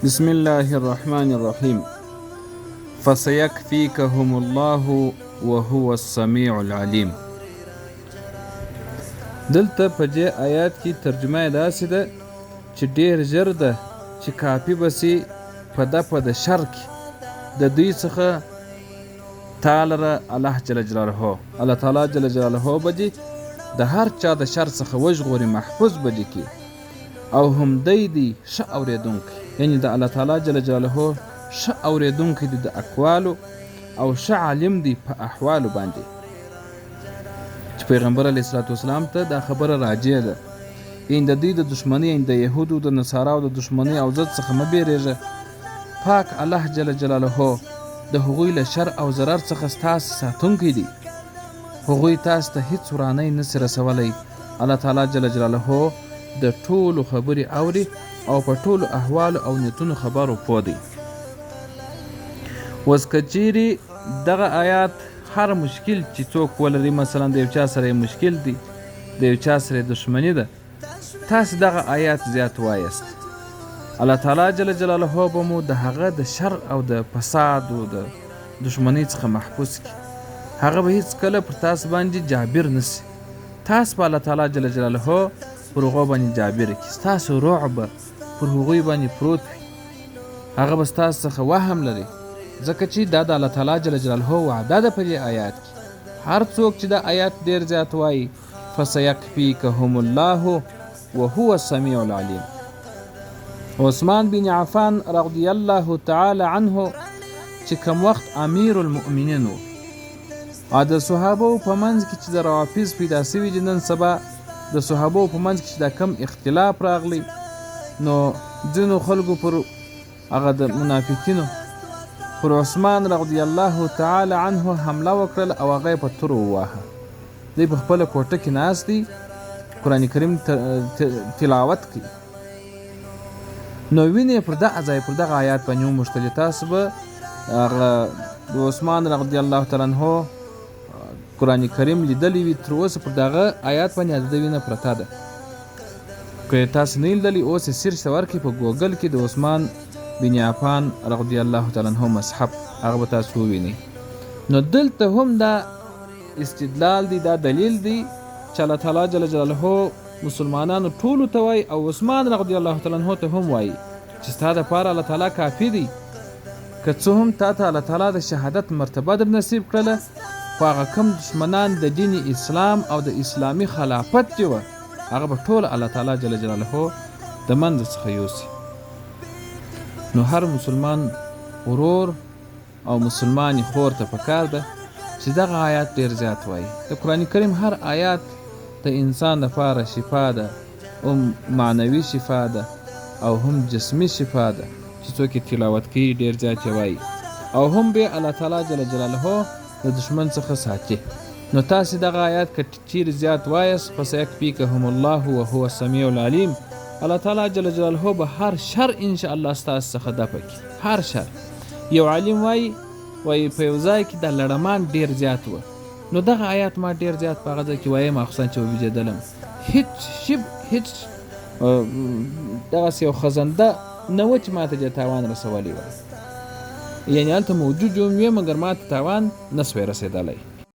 بسم الله الرحمن الرحيم فسيكفيكهم الله وهو السميع العليم. دلته په دې آیات کې ترجمه یې داسې ده چې ډېر ژر ده چې کافي بسي په دفع د شر کې د دوی څخه تعالی الله جل جلاله الله تعالی جل جلاله به دې د هر چا د شر څخه وژغوري، محفوظ به دې کړي، او هم دی ښه اورېدونکی، یعنی د الله تعالی جل جلاله ښه اورېدونکی دی د اقوالو او ښه عالم دی په احوالو باندې. چې پیغمبر علیه الصلاة والسلام ته دا خبره راجع ده، یعنی د دوی د دشمنۍ، یعنی د یهودو د نصاراو د دشمنۍ او ضد څخه مه بیریږه. پاک الله جل جلاله د هغوی له شر او ضرر څخه ستاسې ساتونکی دی. هغوی تاسو ته هیڅ ورانۍ نسي رسولی. الله تعالی جل جلاله د ټولو خبرې اوري او په ټولو احوالو او نیتونو خبرو پوه دی. اوس که چیرې دغه آیات هر مشکل چې څوک ولري، مثلا د یو چا سره مشکل دی، د یو چا سره دښمني ده، تاسې دغه آیات زیات وایست، الله تعالی جل جلاله به مو د هغه د شر او د فساد او د دښمنۍ څخه محفوظ کړي. هغه به هیڅ کله پر تاسو باندې جابر نسی. تاسو په الله تعالی جل جلاله پر هغو باندې جابر کړي، ستاسو رعب پر هغوی باندې پروت وي، هغه به ستاسو څخه وهم لري، ځکه چې دا د الله تعالی جل جلاله وعده ده په دې آیات کې. هر څوک چې دا آیات ډېر زیات وایي، فسیکفیکهم الله وهو السمیع العلیم. عثمان بن عفان رضی الله تعالی عنه چې کوم وخت امیر المؤمنین و، او د صحابو په منځ کې چې د روافض پیدا سوي دي، نن سبا د صحابو په منځ کې چې دا کم اختلاف راغلی، نو ځینو خلکو پر هغه د منافقینو پر عثمان رضی الله تعالی عنه حمله وکړل او هغه یې په تورو وواهه. دوی په خپله کوټه کې ناست دي، قرآن کریم تلاوت کوي، نو وینې پر دغه آیات باندې وموښتلې، تاسو به هغه د عثمان رضی الله تعالی عنه قرآن کریم لیدلی وي، تر اوسه پر دغه آیات باندې د وینه پرته ده. که تاسو نه لیدلی، اوس یې سرچ ته ورکړئ په ګوګل کې د عثمان بن عفان رضی الله تعالی عنه مصحف، هغه به تاسو ووینئ. نو دلته هم دا استدلال دی، دا دلیل دی چې الله تعالی جل جلاله مسلمانانو ټولو ته وایي او عثمان رضی الله تعالی عنه ته هم وایي چې ستا دپاره الله تعالی کافي دی. که څه هم تا ته الله تعالی د شهادت مرتبه در نصیب کړله، خو هغه کوم دشمنان د دین اسلام او د اسلامي خلافت چې وه، هغه به ټول الله تعالی جل جلاله د منځ څخه یوسي. نو هر مسلمان ورور او مسلمانې خور ته پکار ده چې دغه آیات ډېر زیات وایي. د قرآن کریم هر آیات د انسان لپاره شفا ده، هم معنوي شفا ده او هم جسمي شفا ده، چې څوک یې تلاوت کوي ډېر زیات یې وایي، او هم به الله تعالی جل جلاله د دشمن څخه ساتي. نو تاسې دغه آیات که چیرې زیات وایست، فسیکفیکهم الله وهو السمیع العلیم، الله تعالی جل جلاله به هر شر انشاء الله ستاسو څخه دفع کړي. هر شر. یو عالم وایي په یو ځای کې د لړمان ډېر زیات و، نو دغه آیات ما ډېر زیات په هغه ځای کې وایم، خصوصا چې وبېجېدلم، هیڅ دغسې یو خزنده نه وه چې ما ته دې تاوان رسولی وای، یعنې هلته موجود وم، مګر ما ته تاوان نه سوی رسېدلی.